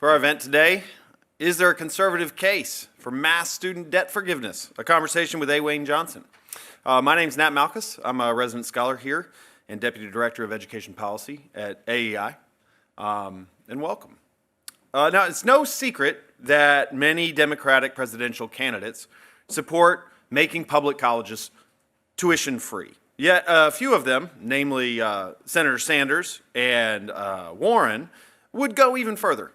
For our event today, is there a conservative case for mass student debt forgiveness? A conversation with A. Wayne Johnson. My name is Nat Malkus. I'm a resident scholar here and Deputy Director of Education Policy at AEI. And welcome. Now, it's no secret that many Democratic presidential candidates support making public colleges tuition-free. Yet a few of them, namely Senator Sanders and Warren, would go even further,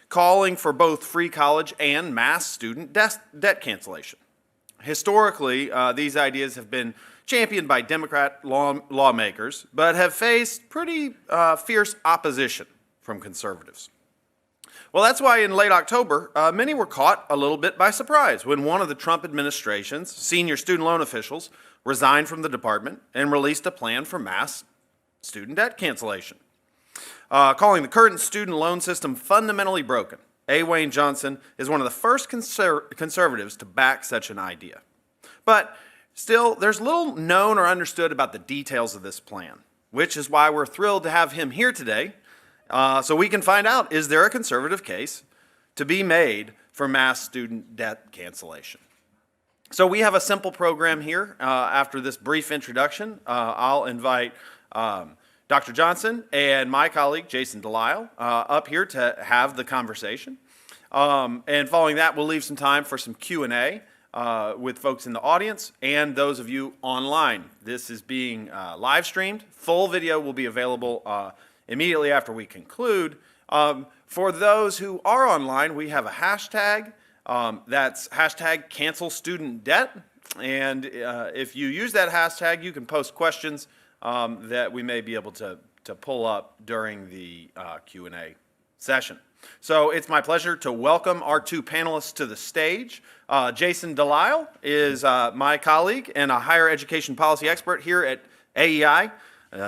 calling for both free college and mass student debt cancellation. Historically, these ideas have been championed by Democrat lawmakers, but have faced pretty fierce opposition from conservatives. Well, that's why in late October, many were caught a little bit by surprise when one of the Trump administration's senior student loan officials resigned from the department and released a plan for mass student debt cancellation. Calling the current student loan system fundamentally broken, A. Wayne Johnson is one of the first conservatives to back such an idea. But still, there's little known or understood about the details of this plan, which is why we're thrilled to have him here today so we can find out, is there a conservative case to be made for mass student debt cancellation? So we have a simple program here. After this brief introduction, I'll invite Dr. Johnson and my colleague, Jason Delisle, up here to have the conversation. And following that, we'll leave some time for some Q&A with folks in the audience and those of you online. This is being live streamed. Full video will be available immediately after we conclude. For those who are online, we have a hashtag. That's hashtag cancel student debt. And if you use that hashtag, you can post questions that we may be able to pull up during the Q&A session. So it's my pleasure to welcome our two panelists to the stage. Jason Delisle is my colleague and a higher education policy expert here at AEI.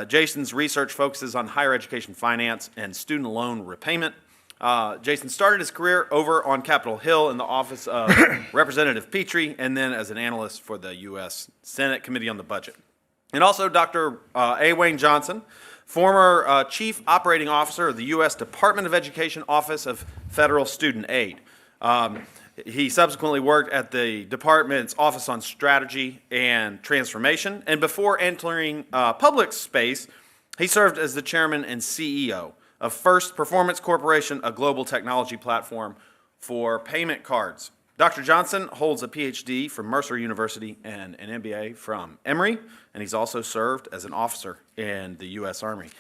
Jason's research focuses on higher education finance and student loan repayment. Jason started his career over on Capitol Hill in the office of Representative Petrie and then as an analyst for the U.S. Senate Committee on the Budget. And also Dr. A. Wayne Johnson, former Chief Operating Officer of the U.S. Department of Education Office of Federal Student Aid. He subsequently worked at the department's Office on Strategy and Transformation, and before entering public space, he served as the chairman and CEO of First Performance Corporation, a global technology platform for payment cards. Dr. Johnson holds a PhD from Mercer University and an MBA from Emory, and he's also served as an officer in the U.S. Army.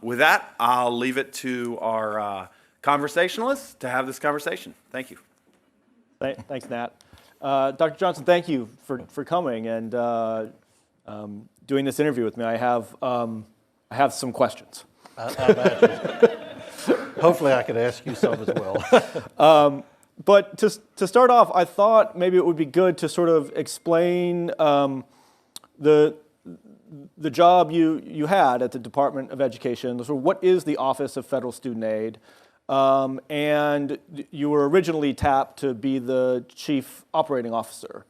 With that, I'll leave it to our conversationalists to have this conversation. Thank you. Thanks, Nat. Dr. Johnson, thank you for coming and doing this interview with me. I have some questions. I imagine. Hopefully I could ask you some as well. But to start off, I thought maybe it would be good to sort of explain the job you had at the Department of Education. So what is the Office of Federal Student Aid? And you were originally tapped to be the Chief Operating Officer.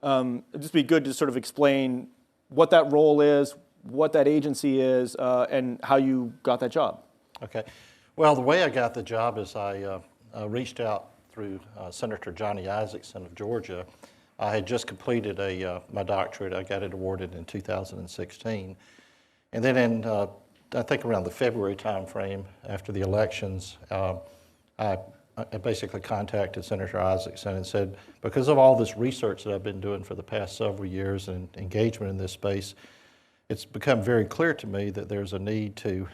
It'd just be good to sort of explain what that role is, what that agency is, and how you got that job. Okay. Well, the way I got the job is I reached out through Senator Johnny Isakson of Georgia. I had just completed my doctorate. I got it awarded in 2016. And then in, I think around the February timeframe after the elections, I basically contacted Senator Isakson and said, because of all this research that I've been doing for the past several years and engagement in this space, it's become very clear to me that there's a need to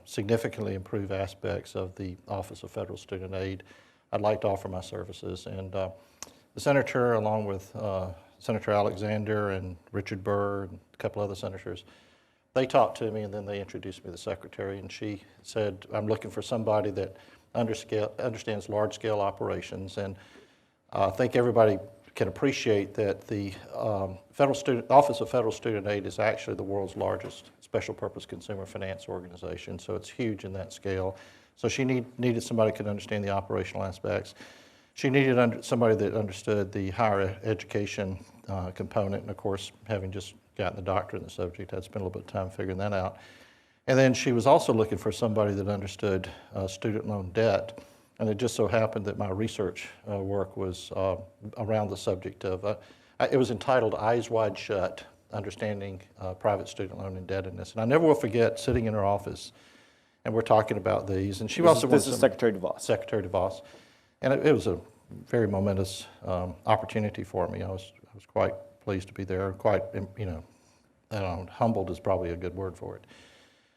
significantly improve aspects of the Office of Federal Student Aid. I'd like to offer my services. And the senator, along with Senator Alexander and Richard Burr and a couple other senators, they talked to me and then they introduced me to the secretary, and she said, I'm looking for somebody that understands large-scale operations. And I think everybody can appreciate that the Office of Federal Student Aid is actually the world's largest special purpose consumer finance organization, so it's huge in that scale. So she needed somebody who could understand the operational aspects. She needed somebody that understood the higher education component, and of course, having just gotten the doctorate in the subject, I'd spent a little bit of time figuring that out. And then she was also looking for somebody that understood student loan debt. And it just so happened that my research work was around the subject of, it was entitled Eyes Wide Shut, Understanding Private Student Loan Indebtedness. And I never will forget sitting in her office, and we're talking about these. And she also This is Secretary DeVos. Secretary DeVos. And it was a very momentous opportunity for me. I was quite pleased to be there, quite, humbled is probably a good word for it.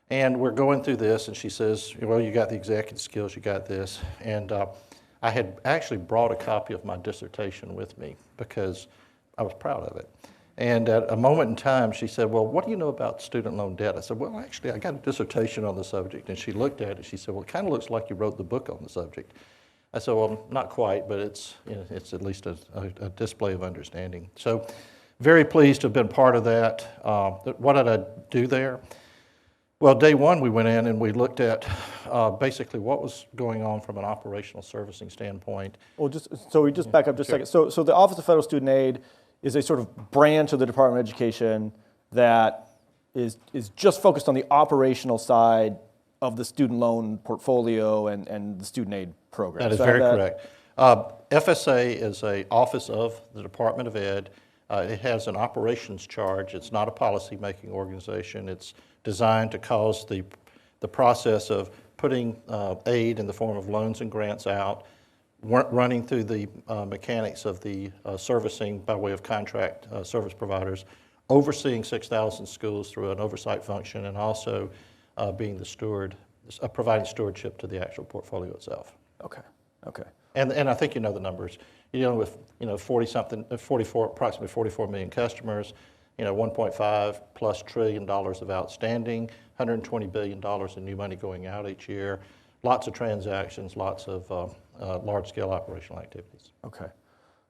And we're going through this, and she says, well, you got the executive skills, you got this. And I had actually brought a copy of my dissertation with me because I was proud of it. And at a moment in time, she said, well, what do you know about student loan debt? I said, well, actually, I got a dissertation on the subject. And she looked at it, she said, well, it kind of looks like you wrote the book on the subject. I said, well, not quite, but it's at least a display of understanding. So very pleased to have been part of that. What did I do there? Well, day one, we went in and we looked at basically what was going on from an operational servicing standpoint. Well, we just back up just a second. So the Office of Federal Student Aid is a sort of branch of the Department of Education that is just focused on the operational side of the student loan portfolio and the student aid program. That is very correct. FSA is an office of the Department of Ed. It has an operations charge. It's not a policy-making organization. It's designed to cause the process of putting aid in the form of loans and grants out, running through the mechanics of the servicing by way of contract service providers, overseeing 6,000 schools through an oversight function, and also being the steward, providing stewardship to the actual portfolio itself. Okay. And I think you know the numbers. You're dealing with approximately 44 million customers, $1.5+ trillion of outstanding, $120 billion in new money going out each year, lots of transactions, lots of large-scale operational activities. Okay.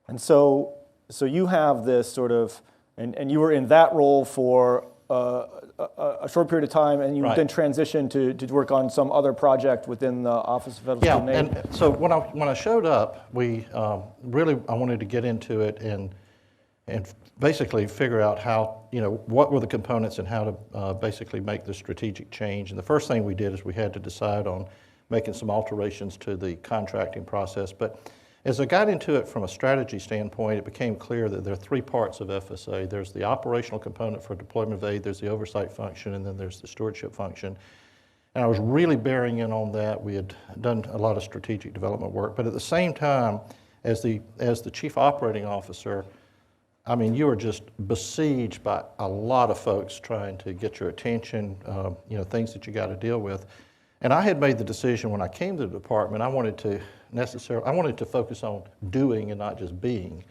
And so you have this sort of, and you were in that role for a short period of time, and you then transitioned to work on some other project within the Office of Federal Student Aid. Yeah, and so when I showed up, I wanted to get into it and basically figure out how, what were the components and how to basically make the strategic change. And the first thing we did is we had to decide on making some alterations to the contracting process. But as I got into it from a strategy standpoint, it became clear that there are three parts of FSA. There's the operational component for deployment of aid, there's the oversight function, and then there's the stewardship function. And I was really bearing in on that. We had done a lot of strategic development work, but at the same time, as the chief operating officer, I mean, you are just besieged by a lot of folks trying to get your attention, things that you got to deal with. And I had made the decision when I came to the department, I wanted to focus on doing and not just being.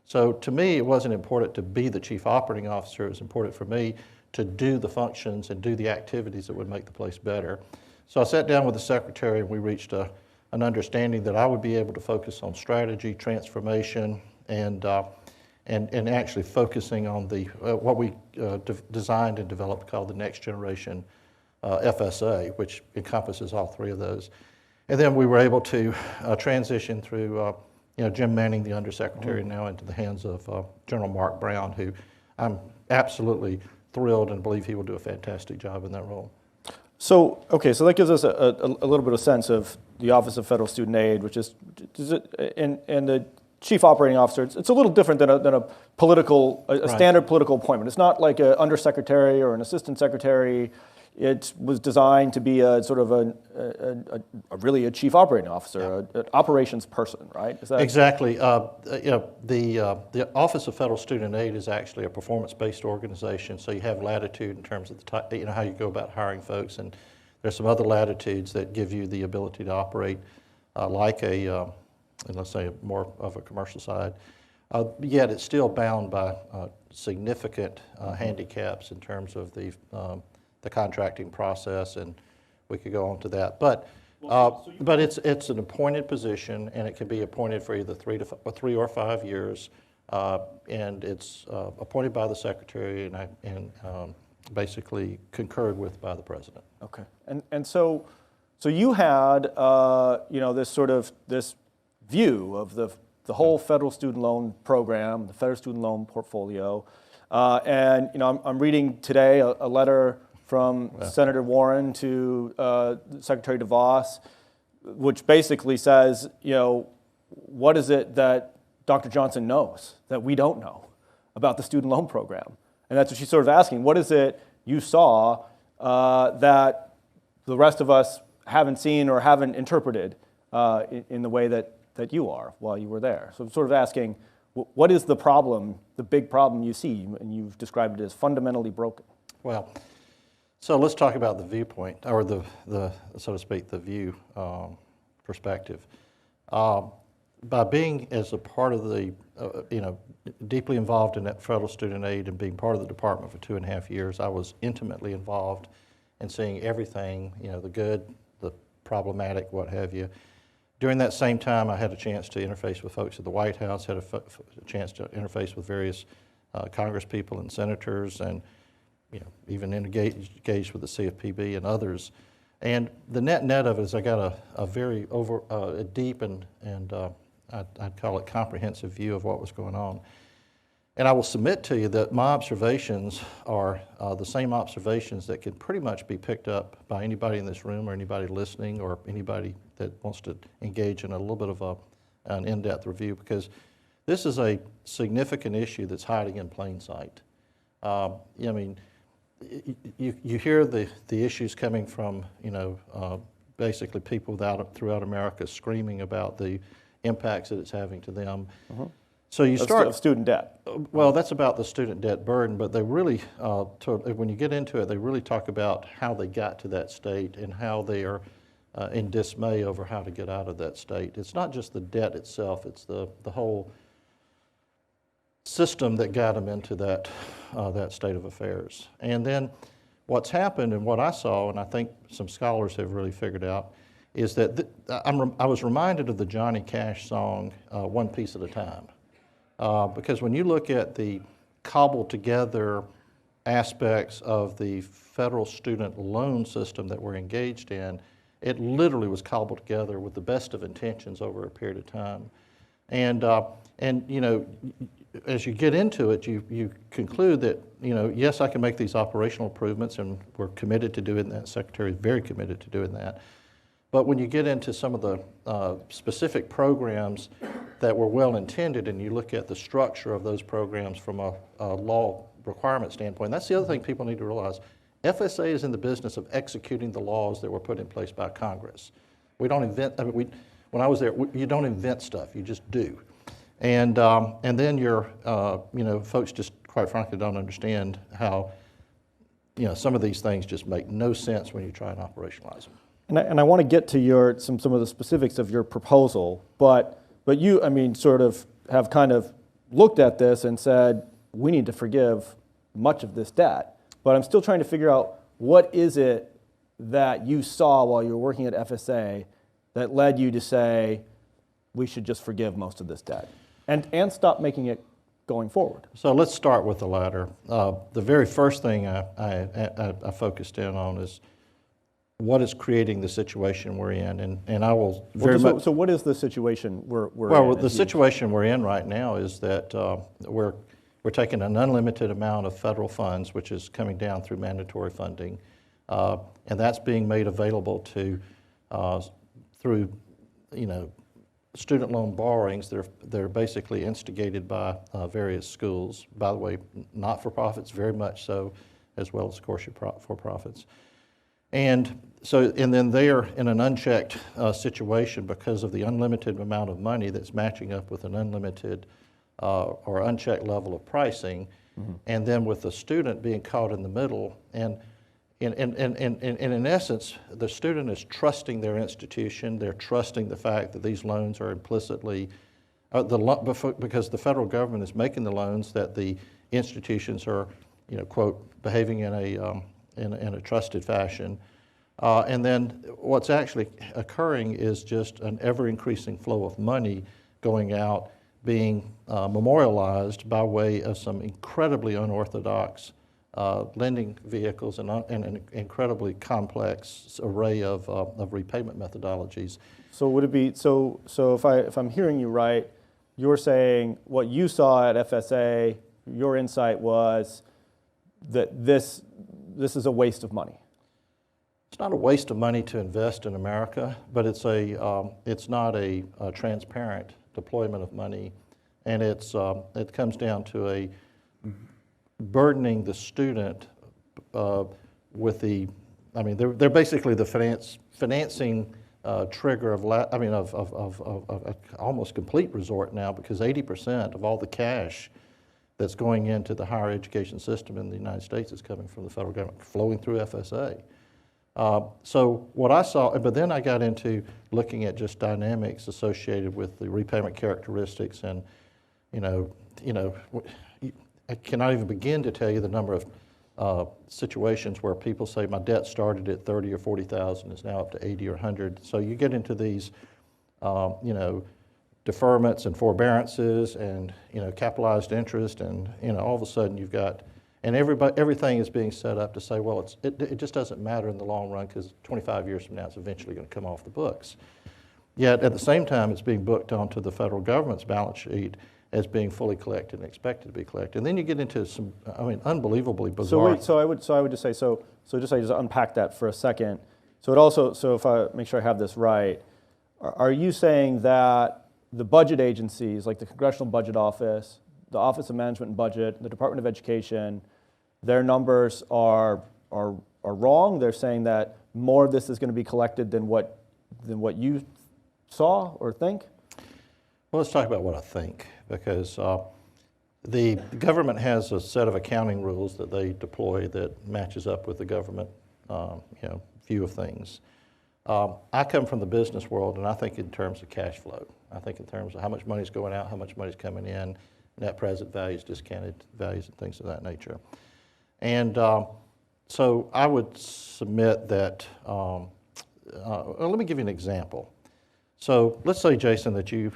So to me, it wasn't important to be the chief operating officer. It was important for me to do the functions and do the activities that would make the place better. So I sat down with the secretary and we reached an understanding that I would be able to focus on strategy, transformation, and actually focusing on what we designed and developed called the next generation FSA, which encompasses all three of those. And then we were able to transition through Jim Manning, the undersecretary, now into the hands of General Mark Brown, who I'm absolutely thrilled and believe he will do a fantastic job in that role. So that gives us a little bit of sense of the Office of Federal Student Aid, which is and the chief operating officer. It's a little different than a political, a standard political appointment. It's not like an undersecretary or an assistant secretary. It was designed to be a sort of really a chief operating officer, an operations person, right? Is that exactly? The Office of Federal Student Aid is actually a performance-based organization, so you have latitude in terms of how you go about hiring folks, and there's some other latitudes that give you the ability to operate like let's say more of a commercial side. Yet it's still bound by significant handicaps in terms of the contracting process, and we could go on to that. But it's an appointed position, and it can be appointed for either 3 or 5 years, and it's appointed by the secretary and basically concurred with by the president. Okay, and so you had this view of the whole federal student loan program, the federal student loan portfolio, and I'm reading today a letter from Senator Warren to Secretary DeVos, which basically says, what is it that Dr. Johnson knows that we don't know about the student loan program? And that's what she's sort of asking. What is it you saw that the rest of us haven't seen or haven't interpreted in the way that you are while you were there? So I'm sort of asking, what is the problem, the big problem you see? And you've described it as fundamentally broken. Well, so let's talk about the viewpoint, or the so to speak, the view perspective. By being as a part of the, deeply involved in that federal student aid and being part of the department for 2.5 years, I was intimately involved in seeing everything, the good, the problematic, what have you. During that same time, I had a chance to interface with folks at the White House, had a chance to interface with various Congress people and senators, and even engaged with the CFPB and others. And the net of it is I got a very deep and I'd call it comprehensive view of what was going on. And I will submit to you that my observations are the same observations that can pretty much be picked up by anybody in this room or anybody listening or anybody that wants to engage in a little bit of an in-depth review, because this is a significant issue that's hiding in plain sight. You hear the issues coming from, basically people throughout America screaming about the impacts that it's having to them. Mm-hmm. So you start of student debt. Well, that's about the student debt burden, but they really, when you get into it, they really talk about how they got to that state and how they are in dismay over how to get out of that state. It's not just the debt itself; it's the whole system that got them into that state of affairs. And then what's happened and what I saw, and I think some scholars have really figured out, is that I was reminded of the Johnny Cash song, One Piece at a Time. Because when you look at the cobbled together aspects of the federal student loan system that we're engaged in, it literally was cobbled together with the best of intentions over a period of time. And as you get into it, you conclude that, yes, I can make these operational improvements, and we're committed to doing that. The Secretary is very committed to doing that. But when you get into some of the specific programs that were well-intended, and you look at the structure of those programs from a law requirement standpoint, that's the other thing people need to realize. FSA is in the business of executing the laws that were put in place by Congress. We don't invent, when I was there, you don't invent stuff, you just do. And then folks just quite frankly don't understand how, some of these things just make no sense when you try and operationalize them. And I want to get to some of the specifics of your proposal, but you, sort of have kind of looked at this and said, we need to forgive much of this debt. But I'm still trying to figure out, what is it that you saw while you were working at FSA that led you to say, we should just forgive most of this debt and stop making it going forward? So let's start with the latter. The very first thing I focused in on is what is creating the situation we're in, and I will very much. So what is the situation we're in? Well, the situation we're in right now is that we're taking an unlimited amount of federal funds, which is coming down through mandatory funding, and that's being made available to through student loan borrowings. They're basically instigated by various schools. By the way, not-for-profits very much so, as well as, of course, your for-profits. And then they are in an unchecked situation because of the unlimited amount of money that's matching up with an unlimited or unchecked level of pricing, mm-hmm. and then with the student being caught in the middle. And in essence, the student is trusting their institution. They're trusting the fact that these loans are implicitly, because the federal government is making the loans, that the institutions are, quote, behaving in a trusted fashion. And then what's actually occurring is just an ever-increasing flow of money going out, being memorialized by way of some incredibly unorthodox lending vehicles and an incredibly complex array of repayment methodologies. So would it be, so if I'm hearing you right, you're saying what you saw at FSA, your insight was that this is a waste of money. it's not a waste of money to invest in America, but it's not a transparent deployment of money, and it comes down to a burdening the student with they're basically the financing trigger of almost complete resort now, because 80% of all the cash that's going into the higher education system in the United States is coming from the federal government, flowing through FSA. So what I saw, but then I got into looking at just dynamics associated with the repayment characteristics, and I cannot even begin to tell you the number of situations where people say my debt started at 30 or 40,000, is now up to 80 or 100. So you get into these, deferments and forbearances and capitalized interest, and all of a sudden you've got, and everything is being set up to say, well, it just doesn't matter in the long run, because 25 years from now it's eventually going to come off the books. Yet at the same time it's being booked onto the federal government's balance sheet as being fully collected and expected to be collected. And then you get into some, unbelievably bizarre. So I would just say, so just unpack that for a second. So if I make sure I have this right, are you saying that the budget agencies, like the Congressional Budget Office, the Office of Management and Budget, the Department of Education, their numbers are wrong? They're saying that more of this is going to be collected than what you saw or think? Well, let's talk about what I think, because the government has a set of accounting rules that they deploy that matches up with the government view of things. I come from the business world, and I think in terms of cash flow. I think in terms of how much money is going out, how much money is coming in, net present values, discounted values, and things of that nature. And so I would submit that, let me give you an example. So let's say, Jason, that you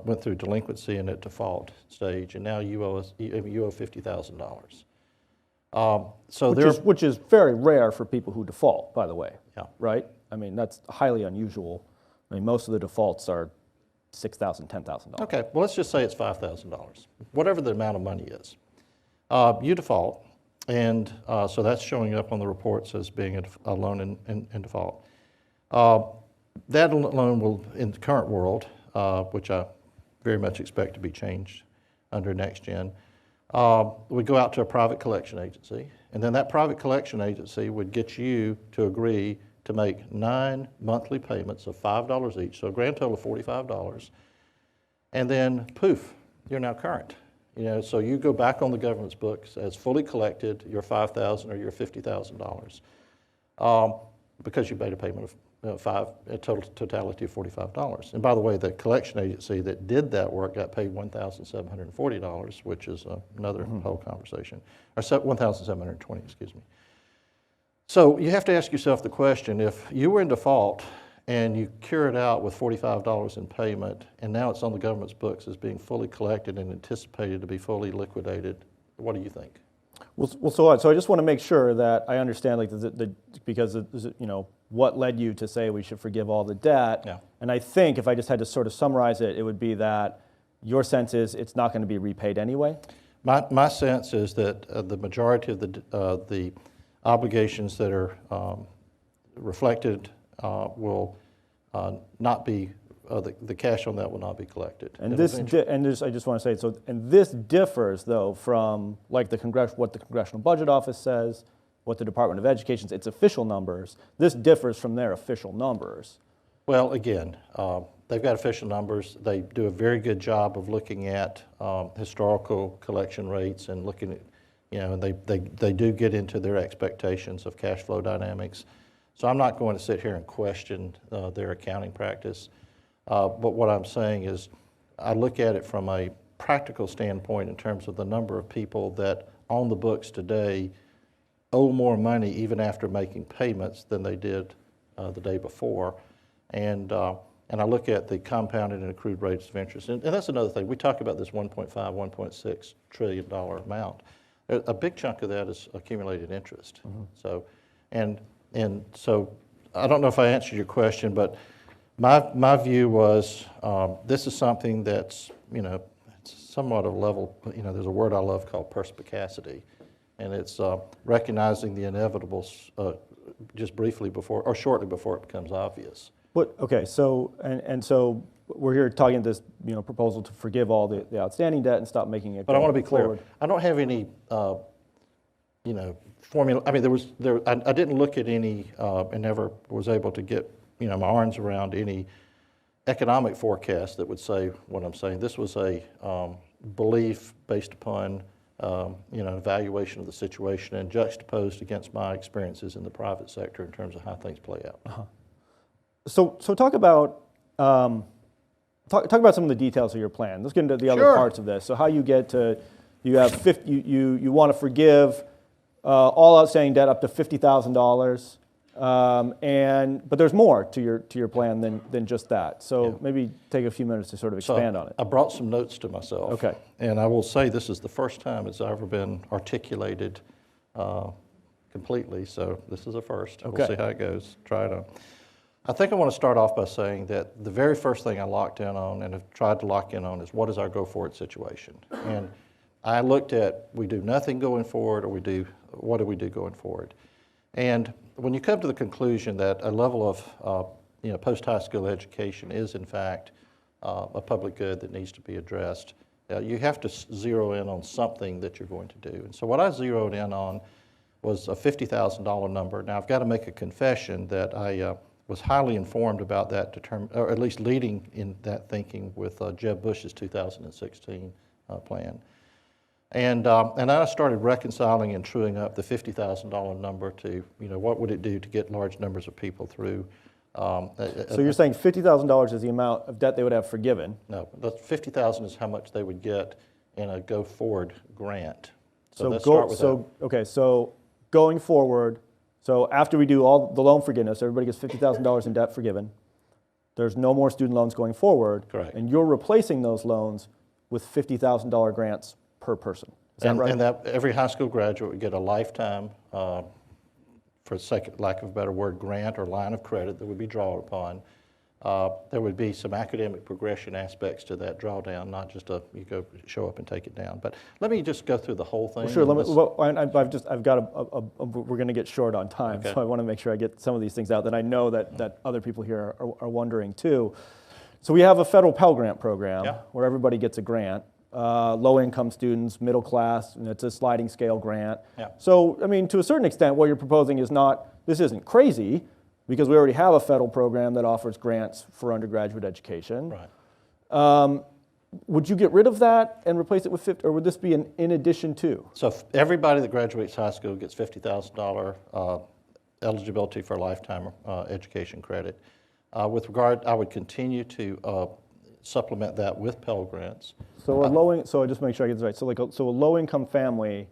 went through delinquency and at default stage, and now you owe $50,000. Which is very rare for people who default, by the way. Yeah. Right? That's highly unusual. Most of the defaults are $6,000, $10,000. Okay, well, let's just say it's $5,000, whatever the amount of money is. You default, and so that's showing up on the reports as being a loan in default. That loan will, in the current world, which I very much expect to be changed under Next Gen, we go out to a private collection agency, and then that private collection agency would get you to agree to make 9 monthly payments of $5 each, so a grand total of $45, and then poof, you're now current. So you go back on the government's books as fully collected your $5,000 or your $50,000 because you made a payment of a totality of $45. And by the way, the collection agency that did that work got paid $1,740, which is another whole conversation, or $1,720, excuse me. So you have to ask yourself the question, if you were in default and you cure it out with $45 in payment, and now it's on the government's books as being fully collected and anticipated to be fully liquidated, what do you think? Well, so I just want to make sure that I understand, because what led you to say we should forgive all the debt. Yeah. And I think if I just had to sort of summarize it, it would be that your sense is it's not going to be repaid anyway? My sense is that the majority of the obligations that are reflected will not be, the cash on that will not be collected. And I just want to say, and this differs though from what the Congressional Budget Office says, what the Department of Education's, its official numbers. This differs from their official numbers. Well, again, they've got official numbers. They do a very good job of looking at historical collection rates and looking at, and they do get into their expectations of cash flow dynamics. So I'm not going to sit here and question their accounting practice. But what I'm saying is I look at it from a practical standpoint in terms of the number of people that on the books today owe more money even after making payments than they did the day before. And I look at the compounded and accrued rates of interest. And that's another thing. We talk about this $1.5, $1.6 trillion amount. A big chunk of that is accumulated interest. Mm-hmm. So I don't know if I answered your question, but my view was this is something that's, it's somewhat of a level, there's a word I love called perspicacity, and it's recognizing the inevitable just briefly before, or shortly before it becomes obvious. Okay, so, and so we're here talking this, proposal to forgive all the outstanding debt and stop making it But I go want to be clear, forward. I don't have any, formula. I mean, I didn't look at any, and never was able to get, my arms around any economic forecast that would say what I'm saying. This was a belief based upon, evaluation of the situation and juxtaposed against my experiences in the private sector in terms of how things play out. Uh-huh. So talk about talk about some of the details of your plan. Let's get into the other Sure. parts of this. So how you get to, you have 50, you want to forgive all outstanding debt up to $50,000, but there's more to your plan than just that. So maybe take a few minutes to sort of expand on it. I brought some notes to myself. Okay. And I will say this is the first time it's ever been articulated completely, so this is a first. Okay. We'll see how it goes. Try it on. I think I want to start off by saying that the very first thing I locked in on and have tried to lock in on is what is our go-forward situation. And I looked at, we do nothing going forward, or what do we do going forward? And when you come to the conclusion that a level of post-high school education is in fact a public good that needs to be addressed, you have to zero in on something that you're going to do. And so what I zeroed in on was a $50,000 number. Now I've got to make a confession that I was highly informed about that, or at least leading in that thinking with Jeb Bush's 2016 plan. And I started reconciling and truing up the $50,000 number to, what would it do to get large numbers of people through. So you're saying $50,000 is the amount of debt they would have forgiven? No, that $50,000 is how much they would get in a go-forward grant. So let's So start with that. okay, so going forward, so after we do all the loan forgiveness, everybody gets $50,000 in debt forgiven. There's no more student loans going forward. Correct. And you're replacing those loans with $50,000 grants per person. Is that right? And that every high school graduate would get a lifetime, for lack of a better word, grant or line of credit that would be drawn upon. There would be some academic progression aspects to that drawdown, not just you go show up and take it down. But let me just go through the whole thing. Sure. I've got we're going to get short on time, Okay. so I want to make sure I get some of these things out that I know that other people here are wondering too. So we have a federal Pell Grant program Yeah. where everybody gets a grant. Low-income students, middle class, and it's a sliding scale grant. Yeah. So, I mean, to a certain extent, what you're proposing this isn't crazy, because we already have a federal program that offers grants for undergraduate education. Right. Would you get rid of that and replace it with 50, or would this be in addition to? So everybody that graduates high school gets $50,000 eligibility for lifetime education credit. With regard, I would continue to supplement that with Pell Grants. So so just make sure I get this right. So a low-income family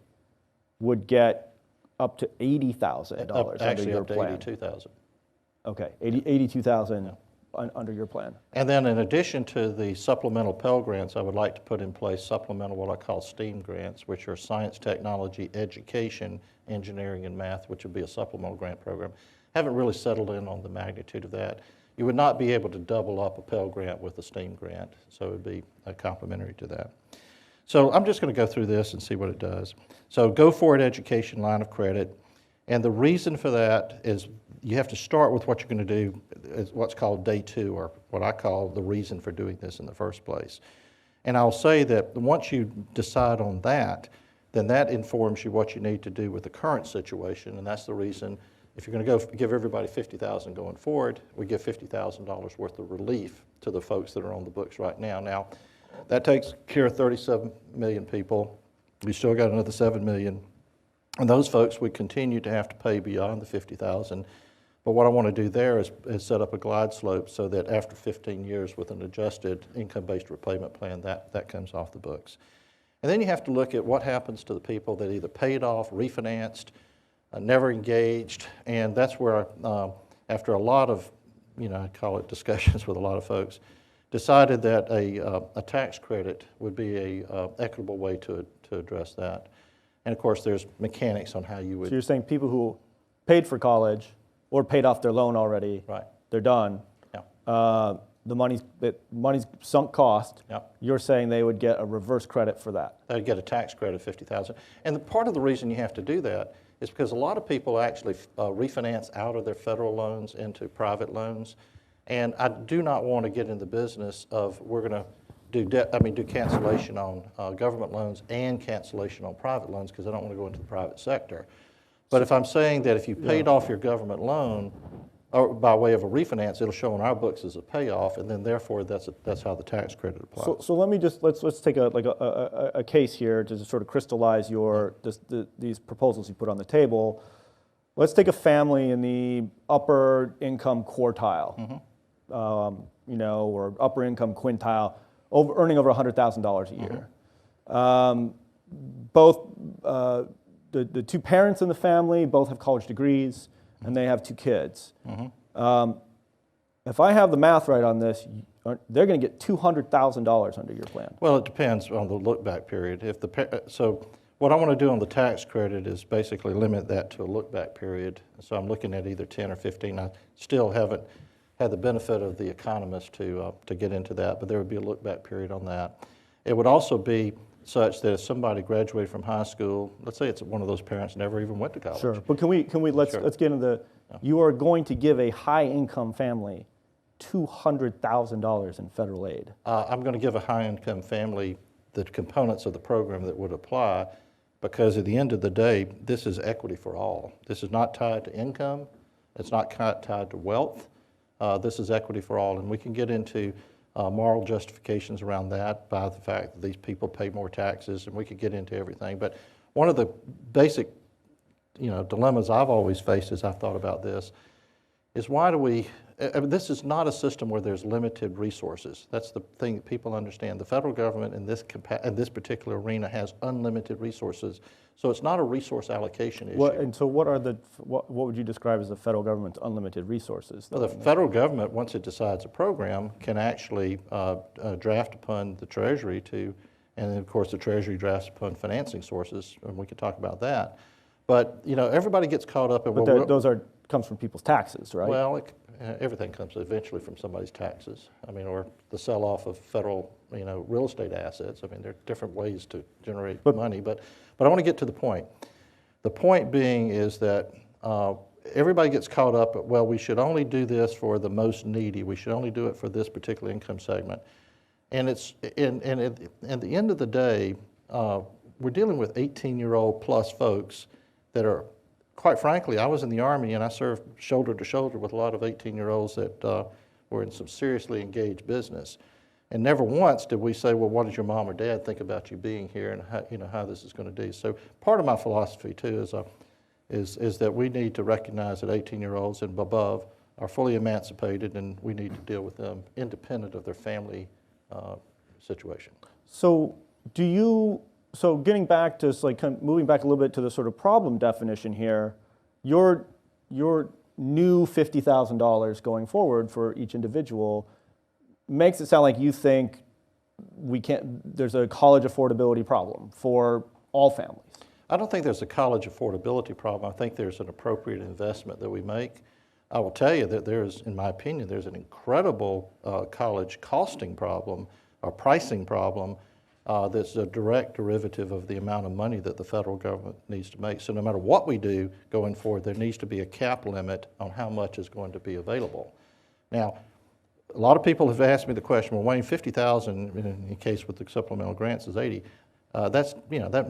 would get up to $80,000 under Actually, your up to plan. $82,000. Okay, $82,000 under your plan. And then in addition to the supplemental Pell Grants, I would like to put in place supplemental what I call STEAM grants, which are science, technology, education, engineering, and math, which would be a supplemental grant program. Haven't really settled in on the magnitude of that. You would not be able to double up a Pell Grant with a STEAM grant, so it would be complementary to that. So I'm just going to go through this and see what it does. So go forward education line of credit, and the reason for that is you have to start with what you're going to do, is what's called day two, or what I call the reason for doing this in the first place. And I'll say that once you decide on that, then that informs you what you need to do with the current situation, and that's the reason. If you're going to go give everybody $50,000 going forward, we give $50,000 worth of relief to the folks that are on the books right now. Now, that takes care of 37 million people. We still got another 7 million, and those folks would continue to have to pay beyond the $50,000. But what I want to do there is set up a glide slope so that after 15 years with an adjusted income-based repayment plan, that comes off the books. And then you have to look at what happens to the people that either paid off, refinanced, never engaged, and that's where, after a lot of, I call it discussions with a lot of folks, decided that a tax credit would be a equitable way to address that. And of course, there's mechanics on how you would. So you're saying people who paid for college or paid off their loan already, Right. they're done. Yeah. The money's sunk cost. Yeah. You're saying they would get a reverse credit for that. They'd get a tax credit of $50,000. And part of the reason you have to do that is because a lot of people actually refinance out of their federal loans into private loans. And I do not want to get in the business of we're going to do cancellation on government loans and cancellation on private loans because I don't want to go into the private sector. But if I'm saying that if you paid off your government loan or by way of a refinance, it'll show on our books as a payoff, and then therefore that's how the tax credit applies. So let me just let's take a case here to just sort of crystallize these proposals you put on the table. Let's take a family in the upper income quartile, or upper income quintile, earning over $100,000 a year. Both the two parents in the family both have college degrees, and they have two kids. If I have the math right on this, they're going to get $200,000 under your plan. Well, it depends on the look-back period. So what I want to do on the tax credit is basically limit that to a look-back period. So I'm looking at either 10 or 15. I still haven't had the benefit of the economist to get into that, but there would be a look-back period on that. It would also be such that if somebody graduated from high school, let's say it's one of those parents never even went to college. Sure, but let's get into you are going to give a high-income family $200,000 in federal aid. I'm going to give a high-income family the components of the program that would apply, because at the end of the day, this is equity for all. This is not tied to income. It's not tied to wealth. This is equity for all, and we can get into moral justifications around that by the fact that these people pay more taxes, and we could get into everything. But one of the basic, dilemmas I've always faced as I've thought about this is why do we? This is not a system where there's limited resources. That's the thing that people understand. The federal government in this particular arena has unlimited resources, so it's not a resource allocation issue. And so what would you describe as the federal government's unlimited resources? Well, the federal government, once it decides a program, can actually draft upon the Treasury and then of course the Treasury drafts upon financing sources, and we could talk about that. But everybody gets caught up in those comes from people's taxes, right? Well, everything comes eventually from somebody's taxes. Or the sell-off of federal, real estate assets. There are different ways to generate money, but I want to get to the point. The point being is that everybody gets caught up at, well, we should only do this for the most needy. We should only do it for this particular income segment. And at the end of the day, we're dealing with 18-year-old plus folks that are, quite frankly, I was in the Army and I served shoulder to shoulder with a lot of 18-year-olds that were in some seriously engaged business. And never once did we say, well, what does your mom or dad think about you being here and how this is going to do? So part of my philosophy, too, is that we need to recognize that 18-year-olds and above are fully emancipated, and we need to deal with them independent of their family situation. So getting back to moving back a little bit to the sort of problem definition here, your new $50,000 going forward for each individual makes it sound like you think there's a college affordability problem for all families. I don't think there's a college affordability problem. I think there's an appropriate investment that we make. I will tell you that in my opinion, there's an incredible college costing problem or pricing problem that's a direct derivative of the amount of money that the federal government needs to make. So no matter what we do going forward, there needs to be a cap limit on how much is going to be available. Now, a lot of people have asked me the question, well, Wayne, $50,000 in the case with the supplemental grants is $80,000. That's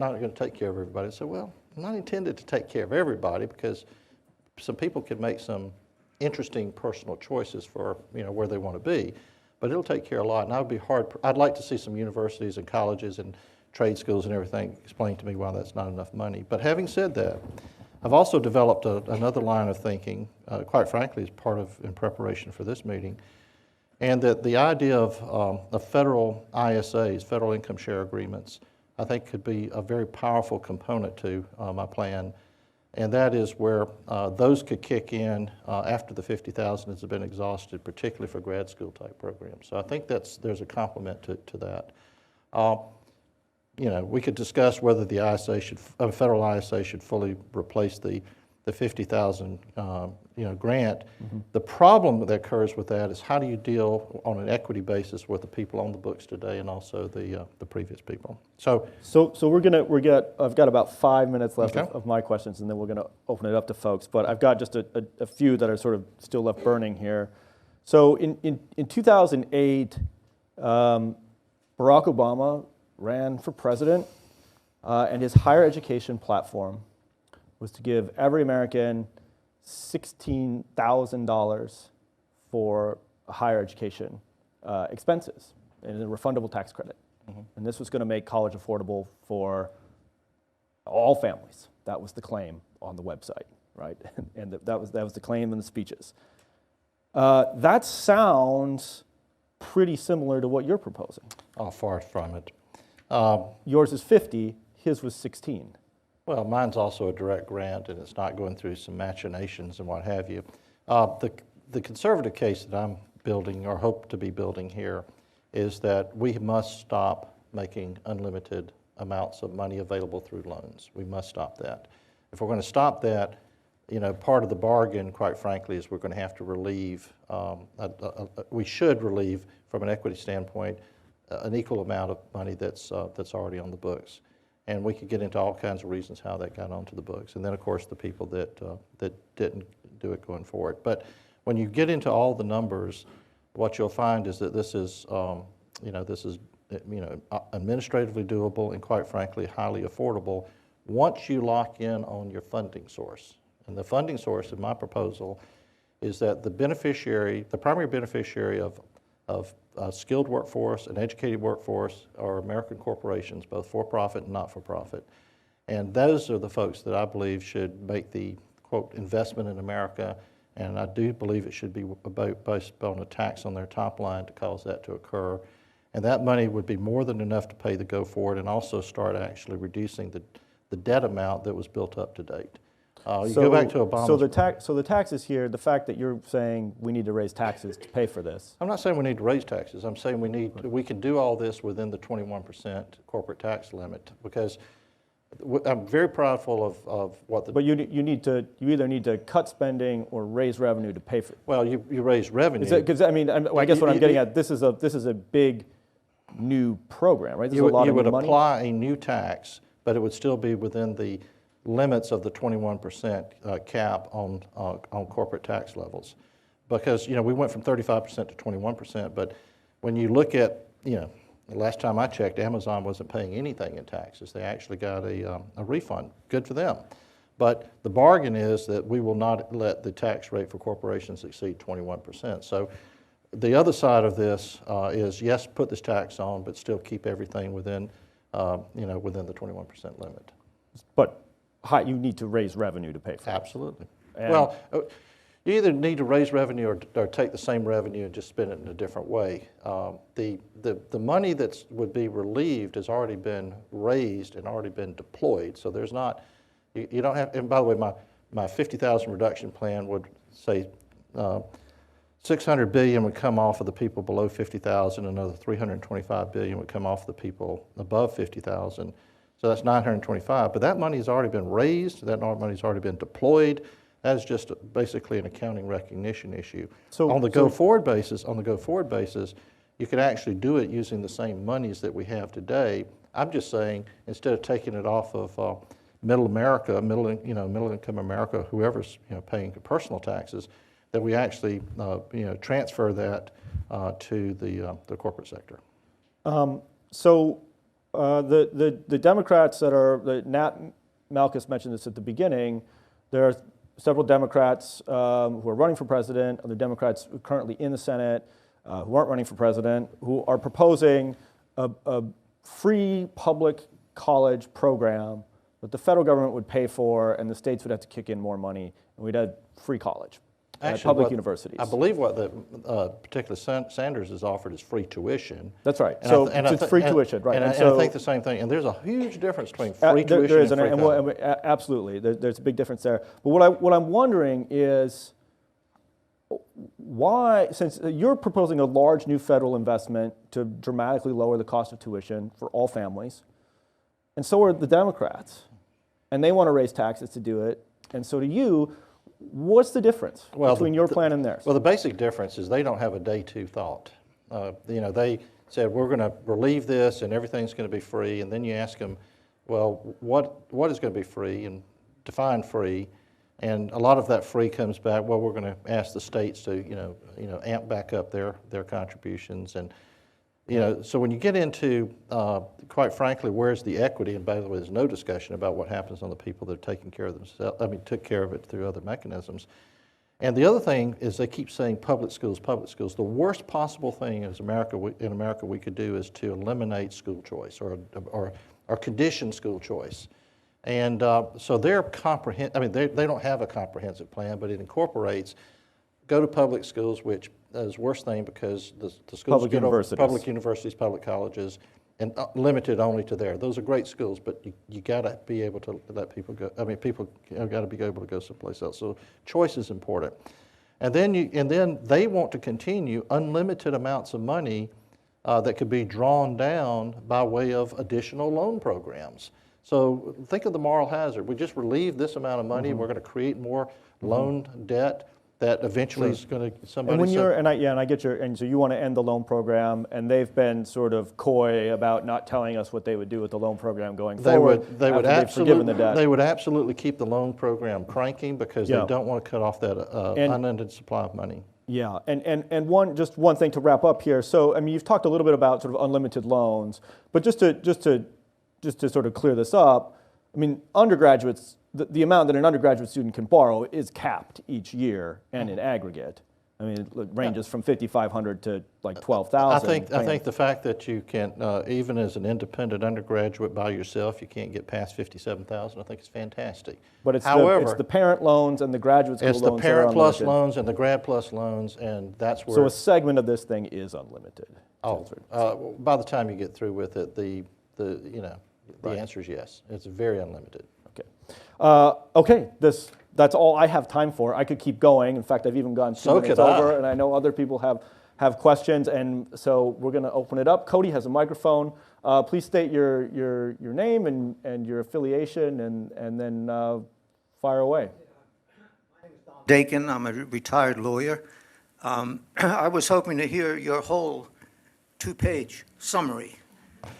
not going to take care of everybody. So, well, not intended to take care of everybody, because some people can make some interesting personal choices for where they want to be, but it'll take care of a lot. And I'd like to see some universities and colleges and trade schools and everything explain to me why that's not enough money. But having said that, I've also developed another line of thinking, quite frankly, as in preparation for this meeting, and that the idea of federal ISAs, federal income share agreements, I think could be a very powerful component to my plan. And that is where those could kick in after the $50,000 has been exhausted, particularly for grad school type programs. So I think there's a complement to that. We could discuss whether the federal ISA should fully replace the the 50,000 grant. The problem that occurs with that is how do you deal on an equity basis with the people on the books today and also the previous people. So I've got about 5 minutes left Okay. of my questions, and then we're gonna open it up to folks. But I've got just a few that are sort of still left burning here. So in 2008, Barack Obama ran for president, and his higher education platform was to give every American $16,000 for higher education expenses and a refundable tax credit. And this was going to make college affordable for all families. That was the claim on the website, right? And that was the claim in the speeches. That sounds pretty similar to what you're proposing. Oh, far from it. Yours is 50, his was 16. Well, mine's also a direct grant, and it's not going through some machinations and what have you. The conservative case that I'm building, or hope to be building here, is that we must stop making unlimited amounts of money available through loans. We must stop that. If we're going to stop that, part of the bargain, quite frankly, is we're going to have to relieve, we should relieve, from an equity standpoint, an equal amount of money that's already on the books. And we could get into all kinds of reasons how that got onto the books. And then, of course, the people that didn't do it going forward. But when you get into all the numbers, what you'll find is that this is administratively doable and, quite frankly, highly affordable once you lock in on your funding source. And the funding source in my proposal is that the primary beneficiary of a skilled workforce, an educated workforce, are American corporations, both for-profit and not-for-profit. And those are the folks that I believe should make the, quote, investment in America, and I do believe it should be based on a tax on their top line to cause that to occur. And that money would be more than enough to pay the go-forward and also start actually reducing the debt amount that was built up to date. You go back to Obama's. So the taxes here, the fact that you're saying we need to raise taxes to pay for this. I'm not saying we need to raise taxes. I'm saying we can do all this within the 21% corporate tax limit, because I'm very proudful of what the. But you either need to cut spending or raise revenue to pay for it. Well, you raise revenue. Because I guess what I'm getting at, this is a big new program, right? There's a lot of would money. apply a new tax, but it would still be within the limits of the 21% cap on corporate tax levels. Because, we went from 35% to 21%, but when you look at, the last time I checked, Amazon wasn't paying anything in taxes. They actually got a refund. Good for them. But the bargain is that we will not let the tax rate for corporations exceed 21%. So the other side of this is, yes, put this tax on, but still keep everything within, within the 21% limit. But you need to raise revenue to pay for it. Absolutely. And well, you either need to raise revenue or take the same revenue and just spend it in a different way. The money that would be relieved has already been raised and already been deployed. So there's not, you don't have, and by the way, my 50,000 reduction plan would say 600 billion would come off of the people below 50,000, another 325 billion would come off the people above 50,000. So that's 925, but that money has already been raised, that money has already been deployed. That is just basically an accounting recognition issue. So on the go-forward basis, you could actually do it using the same monies that we have today. I'm just saying, instead of taking it off of middle income America, whoever's paying personal taxes, that we actually transfer that to the corporate sector. The Democrats that Nat Malkus mentioned this at the beginning, there are several Democrats who are running for president, other Democrats currently in the Senate who aren't running for president, who are proposing a free public college program that the federal government would pay for and the states would have to kick in more money, and we'd have free college. Actually, public universities. I believe what the particular Sanders has offered is free tuition. That's right. And It's free tuition, right? And I think the same thing. And there's a huge difference between free tuition there is, and free college. Absolutely. There's a big difference there. But what I'm wondering is why, since you're proposing a large new federal investment to dramatically lower the cost of tuition for all families, and so are the Democrats, and they want to raise taxes to do it, And so to you, what's the difference between your plan and theirs? Well, the basic difference is they don't have a day two thought. They said, we're going to relieve this and everything's going to be free. And then you ask them, well, what is going to be free, and define free. And a lot of that free comes back, well, we're going to ask the states to, amp back up their contributions. And, so when you get into, quite frankly, where's the equity? And by the way, there's no discussion about what happens on the people that are taking care of themselves, took care of it through other mechanisms. And the other thing is they keep saying public schools, public schools. The worst possible thing in America we could do is to eliminate school choice or condition school choice. And so they don't have a comprehensive plan, but it incorporates go to public schools, which is worst thing because the schools Public universities. Public universities, public colleges, and limited only to there. Those are great schools, but you got to be able to let people go. People got to be able to go someplace else. So choice is important. And then they want to continue unlimited amounts of money that could be drawn down by way of additional loan programs. So think of the moral hazard. We just relieve this amount of money, and we're going to create more loan debt that eventually is going to somebody. And I get and so you want to end the loan program, and they've been sort of coy about not telling us what they would do with the loan program going forward. They would absolutely the debt. They would absolutely keep the loan program cranking because they don't want to cut off that unlimited supply of money. Yeah, and one thing to wrap up here. So you've talked a little bit about sort of unlimited loans, but just to sort of clear this up, undergraduates, the amount that an undergraduate student can borrow is capped each year and in aggregate. It ranges from $5,500 to like $12,000. I think the fact that you can, even as an independent undergraduate by yourself, you can't get past $57,000. I think it's fantastic. But it's the parent loans and the graduate school loans. It's the parent plus loans and the grad plus loans, and that's where. So a segment of this thing is unlimited. By the time you get through with it, the answer is yes. It's very unlimited. Okay. That's all I have time for. I could keep going. In fact, I've even gone 2 minutes over, and I know other people have questions, and so we're going to open it up. Cody has a microphone. Please state your name and your affiliation, and then fire away. My name is Don Dakin. I'm a retired lawyer. I was hoping to hear your whole 2-page summary.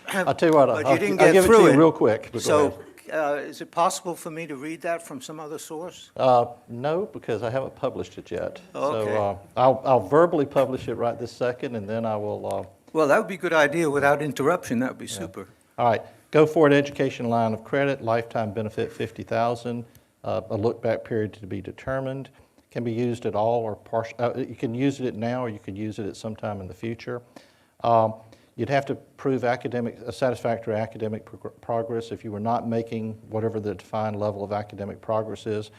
I'll tell you what, But I'll you didn't give get it through to you it. real quick. So is it possible for me to read that from some other source? No, because I haven't published it yet. Okay. So I'll verbally publish it right this second, and then I will. Well, that would be a good idea without interruption. That would be super. All right. Go forward education line of credit, lifetime benefit $50,000, a look back period to be determined. Can be used at all or partial. You can use it now, or you could use it at some time in the future. You'd have to prove a satisfactory academic progress. If you were not making whatever the defined level of academic progress is,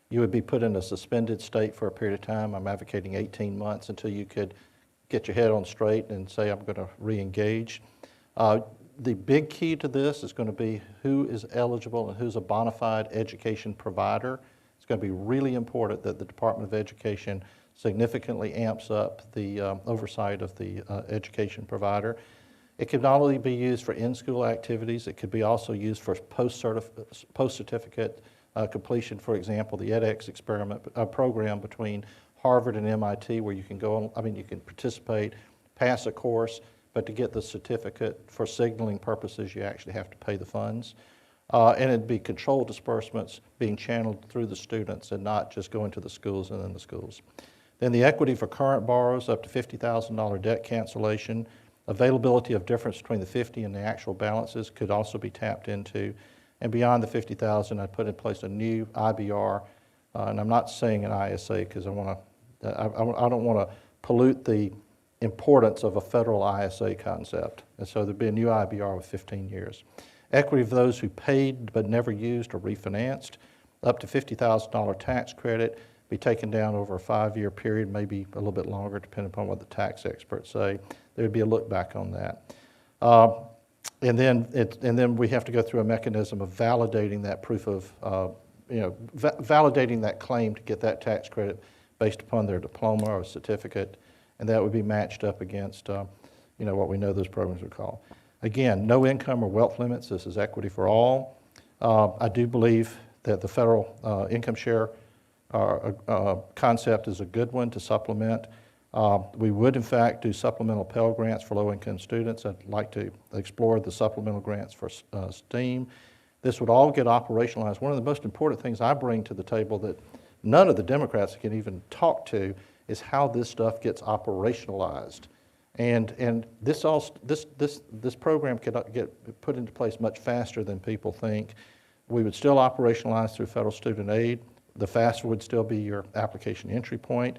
you would be put in a suspended state for a period of time. I'm advocating 18 months until you could get your head on straight and say, I'm going to re-engage. The big key to this is going to be who is eligible and who's a bona fide education provider. It's going to be really important that the Department of Education significantly amps up the oversight of the education provider. It can not only be used for in-school activities, it could be also used for post-certificate completion. For example, the edX experiment program between Harvard and MIT, where you can go on, you can participate, pass a course, but to get the certificate for signaling purposes, you actually have to pay the funds. And it'd be controlled disbursements being channeled through the students and not just going to the schools and then the schools. Then the equity for current borrowers up to $50,000 debt cancellation. Availability of difference between the 50 and the actual balances could also be tapped into. And beyond the 50,000, I put in place a new IBR, and I'm not saying an ISA because I don't want to pollute the importance of a federal ISA concept. And so there'd be a new IBR with 15 years. Equity of those who paid but never used or refinanced, up to $50,000 tax credit, be taken down over a 5-year period, maybe a little bit longer, depending upon what the tax experts say. There would be a look back on that. And then we have to go through a mechanism of validating that proof of, validating that claim to get that tax credit based upon their diploma or certificate, and that would be matched up against, what we know those programs are called. Again, no income or wealth limits. This is equity for all. I do believe that the federal income share concept is a good one to supplement. We would, in fact, do supplemental Pell Grants for low-income students. I'd like to explore the supplemental grants for STEAM. This would all get operationalized. One of the most important things I bring to the table that none of the Democrats can even talk to is how this stuff gets operationalized. And this program could get put into place much faster than people think. We would still operationalize through federal student aid. The FAFSA would still be your application entry point.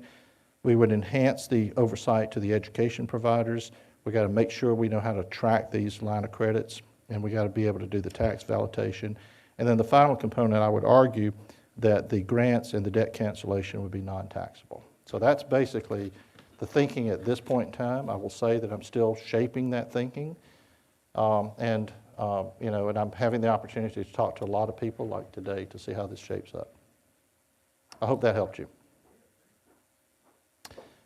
We would enhance the oversight to the education providers. We got to make sure we know how to track these line of credits, and we got to be able to do the tax validation. And then the final component, I would argue that the grants and the debt cancellation would be non-taxable. So that's basically the thinking at this point in time. I will say that I'm still shaping that thinking, and I'm having the opportunity to talk to a lot of people like today to see how this shapes up. I hope that helped you.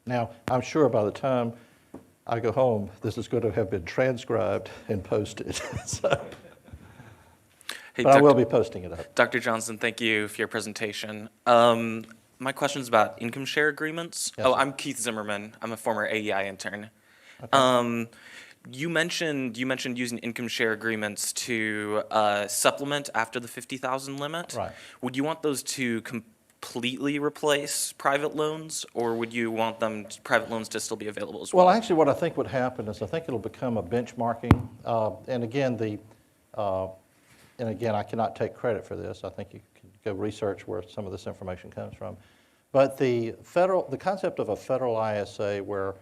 Now, I'm sure by the time I go home, this is going to have been transcribed and posted. Hey, but I will be posting it up. Dr. Johnson, thank you for your presentation. My question is about income share agreements. Yes, Oh, sir. I'm Keith Zimmerman. I'm a former AEI intern. Okay. You mentioned using income share agreements to supplement after the 50,000 limit. Right. Would you want those to completely replace private loans, or would you want private loans to still be available as well? Well, actually, what I think would happen is I think it'll become a benchmarking. And again, I cannot take credit for this. I think you can go research where some of this information comes from. But the concept of a federal ISA where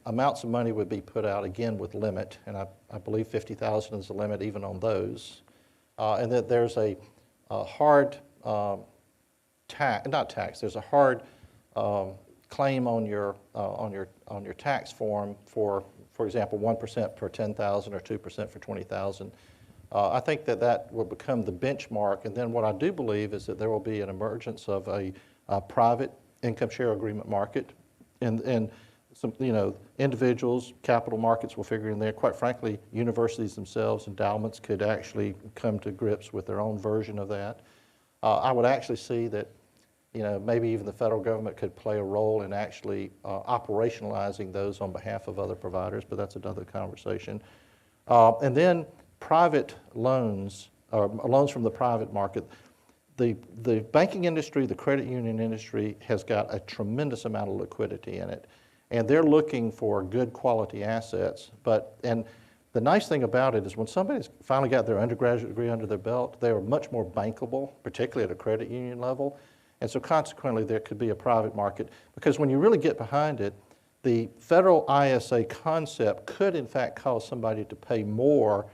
amounts of money would be put out, again, with limit, and I believe 50,000 is the limit even on those, and that there's a hard there's a hard claim on your tax form for example, 1% per 10,000 or 2% for 20,000. I think that will become the benchmark, and then what I do believe is that there will be an emergence of a private income share agreement market, and some individuals, capital markets will figure in there. Quite frankly, universities themselves, endowments could actually come to grips with their own version of that. I would actually see that maybe even the federal government could play a role in actually operationalizing those on behalf of other providers, but that's another conversation. And then private loans, or loans from the private market. The banking industry, the credit union industry has got a tremendous amount of liquidity in it, and they're looking for good quality assets. And the nice thing about it is when somebody's finally got their undergraduate degree under their belt, they are much more bankable, particularly at a credit union level. And so consequently, there could be a private market, because when you really get behind it, the federal ISA concept could in fact cause somebody to pay more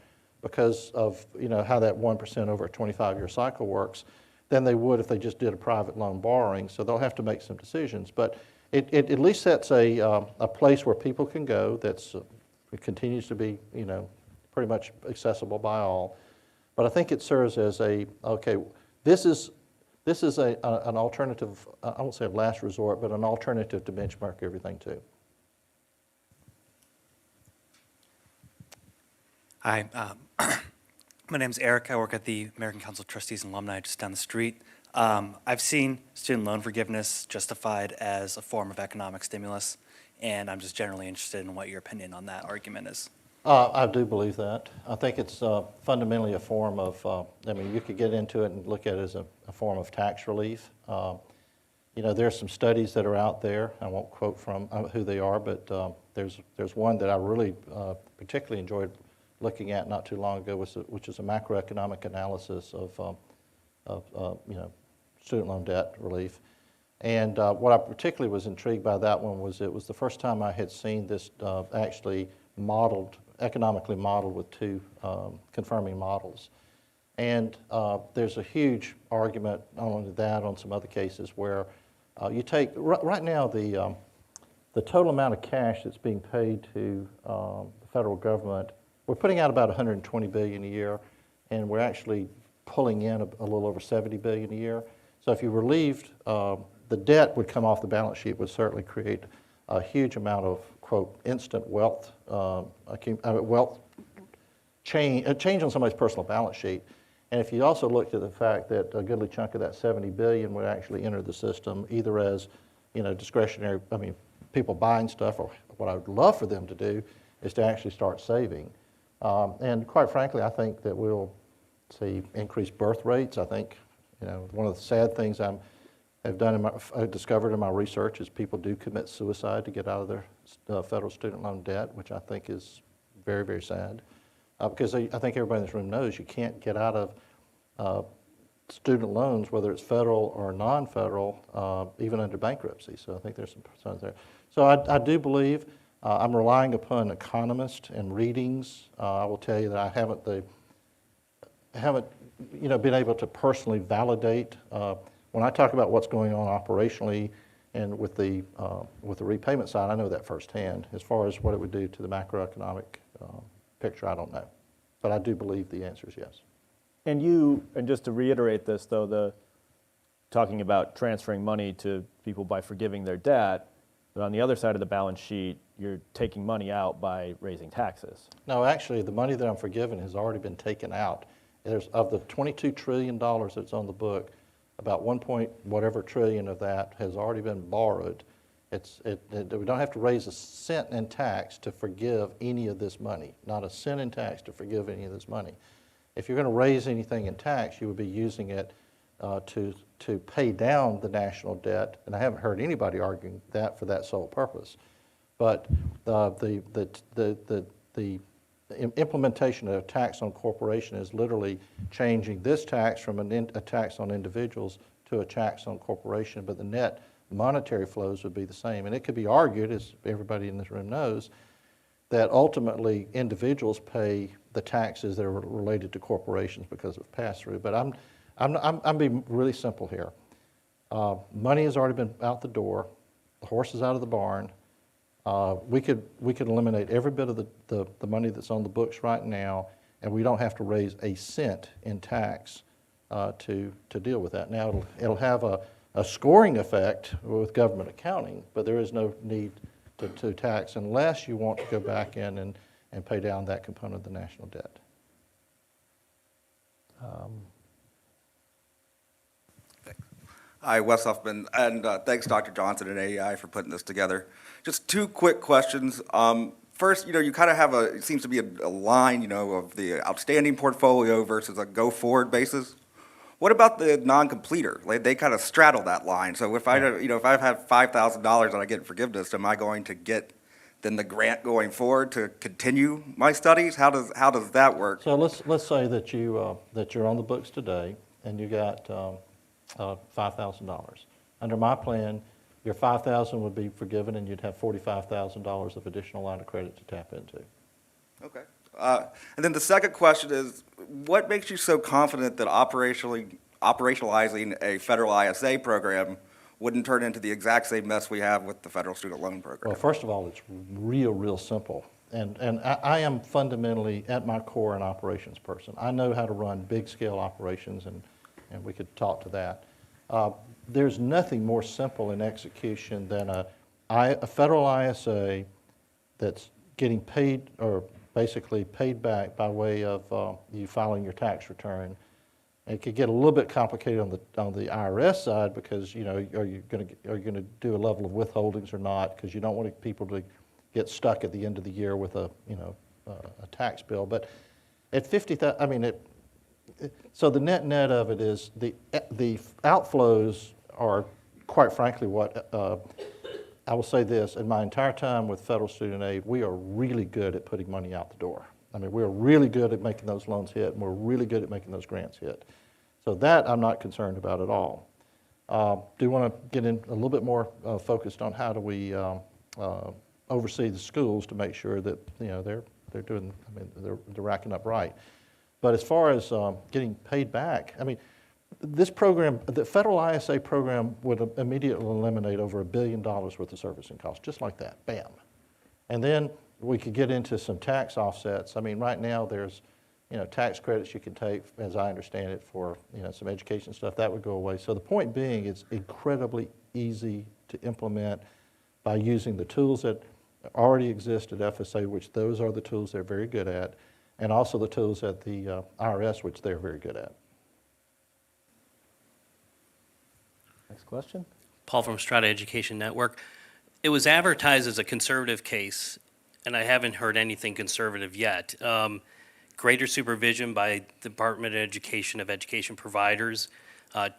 because of how that 1% over a 25-year cycle works than they would if they just did a private loan borrowing. So they'll have to make some decisions. But it at least sets a place where people can go that's it continues to be pretty much accessible by all. But I think it serves as this is an alternative, I won't say a last resort, but an alternative to benchmark everything to. Hi, my name is Eric. I work at the American Council of Trustees and Alumni just down the street. I've seen student loan forgiveness justified as a form of economic stimulus, and I'm just generally interested in what your opinion on that argument is. I do believe that. I think it's fundamentally a form of, you could get into it and look at it as a form of tax relief. There's some studies that are out there. I won't quote from who they are, but there's one that I really particularly enjoyed looking at not too long ago, which is a macroeconomic analysis of student loan debt relief. And what I particularly was intrigued by that one was it was the first time I had seen this actually economically modeled with two confirming models. And there's a huge argument not only that, on some other cases where you take, right now the total amount of cash that's being paid to the federal government, we're putting out about $120 billion a year, and we're actually pulling in a little over $70 billion a year. So if you relieved, the debt would come off the balance sheet, would certainly create a huge amount of, quote, instant wealth, change on somebody's personal balance sheet. And if you also looked at the fact that a goodly chunk of that 70 billion would actually enter the system either as, discretionary, people buying stuff, or what I would love for them to do is to actually start saving. And quite frankly, I think that we'll see increased birth rates. I think, one of the sad things I've discovered in my research is people do commit suicide to get out of their federal student loan debt, which I think is very, very sad. Because I think everybody in this room knows you can't get out of student loans, whether it's federal or non-federal, even under bankruptcy. So I think there's some concerns there. So I do believe I'm relying upon economists and readings. I will tell you that I haven't been able to personally validate. When I talk about what's going on operationally and with the repayment side, I know that firsthand. As far as what it would do to the macroeconomic picture, I don't know. But I do believe the answer is yes. And just to reiterate this, though, talking about transferring money to people by forgiving their debt, but on the other side of the balance sheet, you're taking money out by raising taxes. No, actually, the money that I'm forgiving has already been taken out. Of the $22 trillion that's on the book, about 1 point whatever trillion of that has already been borrowed. We don't have to raise a cent in tax to forgive any of this money, not a cent in tax to forgive any of this money. If you're going to raise anything in tax, you would be using it to pay down the national debt, and I haven't heard anybody arguing that for that sole purpose. But the implementation of a tax on corporation is literally changing this tax from a tax on individuals to a tax on corporation, but the net monetary flows would be the same. And it could be argued, as everybody in this room knows, that ultimately individuals pay the taxes that are related to corporations because of pass-through. But I'm being really simple here. Money has already been out the door. The horse is out of the barn. We could eliminate every bit of the money that's on the books right now, and we don't have to raise a cent in tax to deal with that. Now, it'll have a scoring effect with government accounting, but there is no need to tax unless you want to go back in and pay down that component of the national debt. Hi, Wes Huffman, and thanks, Dr. Johnson and AEI for putting this together. Just two quick questions. First, you kind of have it seems to be a line, of the outstanding portfolio versus a go-forward basis. What about the non-completer? They kind of straddle that line. So if if I've had $5,000 and I get forgiveness, am I going to get then the grant going forward to continue my studies? How does that work? So let's say that you're on the books today and you got $5,000. Under my plan, your $5,000 would be forgiven and you'd have $45,000 of additional line of credit to tap into. Okay. And then the second question is, what makes you so confident that operationalizing a federal ISA program wouldn't turn into the exact same mess we have with the federal student loan program? Well, first of all, it's real simple. And I am fundamentally, at my core, an operations person. I know how to run big-scale operations, and we could talk to that. There's nothing more simple in execution than a federal ISA that's getting paid, or basically paid back by way of you filing your tax return. It could get a little bit complicated on the IRS side because are you going to do a level of withholdings or not? Because you don't want people to get stuck at the end of the year with a tax bill. But at $50,000, so the net of it is the outflows are, quite frankly, what I will say this: in my entire time with federal student aid, we are really good at putting money out the door. We're really good at making those loans hit, and we're really good at making those grants hit. So that I'm not concerned about at all. Do want to get in a little bit more focused on how do we oversee the schools to make sure that they're doing, they're racking up right. But as far as getting paid back, this program, the federal ISA program, would immediately eliminate over $1 billion worth of servicing costs, just like that, bam. And then we could get into some tax offsets. Right now there's, tax credits you can take, as I understand it, for, some education stuff. That would go away. So the point being, it's incredibly easy to implement by using the tools that already exist at FSA, which those are the tools they're very good at, and also the tools at the IRS, which they're very good at. Next question. Paul from Strata Education Network. It was advertised as a conservative case, and I haven't heard anything conservative yet. Greater supervision by the Department of Education providers,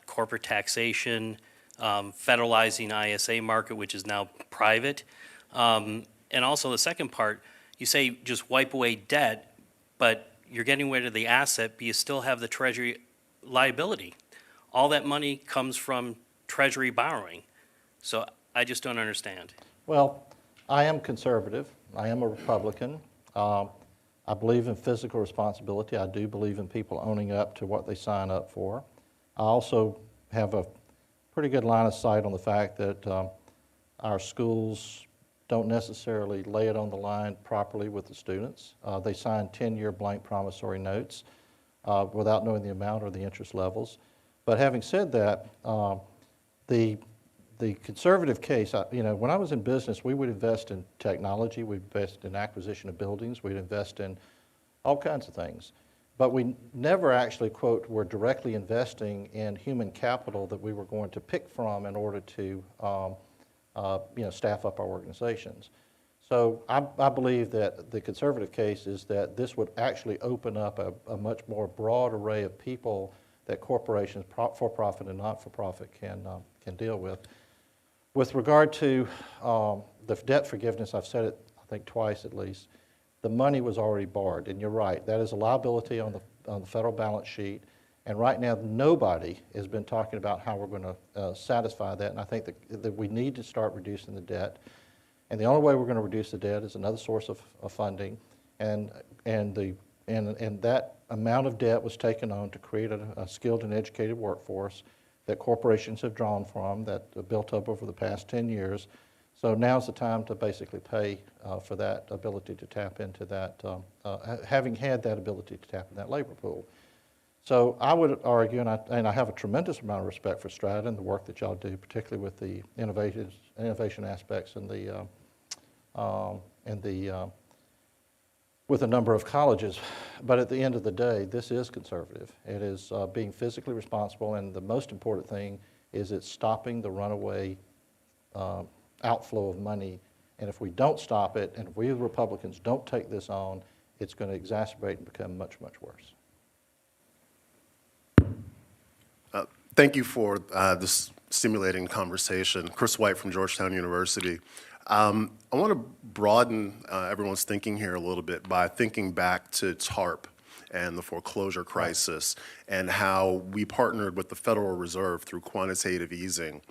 corporate taxation, federalizing ISA market, which is now private. And also the second part, you say just wipe away debt, but you're getting rid of the asset, but you still have the Treasury liability. All that money comes from Treasury borrowing. So I just don't understand. Well, I am conservative. I am a Republican. I believe in fiscal responsibility. I do believe in people owning up to what they sign up for. I also have a pretty good line of sight on the fact that our schools don't necessarily lay it on the line properly with the students. They sign 10-year blank promissory notes without knowing the amount or the interest levels. But having said that, the conservative case, when I was in business, we would invest in technology, we'd invest in acquisition of buildings, we'd invest in all kinds of things. But we never actually, quote, were directly investing in human capital that we were going to pick from in order to, staff up our organizations. So I believe that the conservative case is that this would actually open up a much more broad array of people that corporations, for-profit and not-for-profit, can deal with. With regard to the debt forgiveness, I've said it, I think, twice at least, the money was already borrowed, and you're right. That is a liability on the federal balance sheet, and right now nobody has been talking about how we're going to satisfy that, and I think that we need to start reducing the debt, and the only way we're going to reduce the debt is another source of funding, and that amount of debt was taken on to create a skilled and educated workforce that corporations have drawn from, that built up over the past 10 years. So now's the time to basically pay for that ability to tap into that, having had that ability to tap in that labor pool. So I would argue, and I have a tremendous amount of respect for Strata and the work that y'all do, particularly with the innovation aspects and with a number of colleges. But at the end of the day, this is conservative. It is being fiscally responsible, and the most important thing is it's stopping the runaway outflow of money. And if we don't stop it, and if we, the Republicans, don't take this on, it's going to exacerbate and become much, much worse. Thank you for this stimulating conversation. Chris White from Georgetown University. I want to broaden everyone's thinking here a little bit by thinking back to TARP and the foreclosure crisis and how we partnered with the Federal Reserve through quantitative easing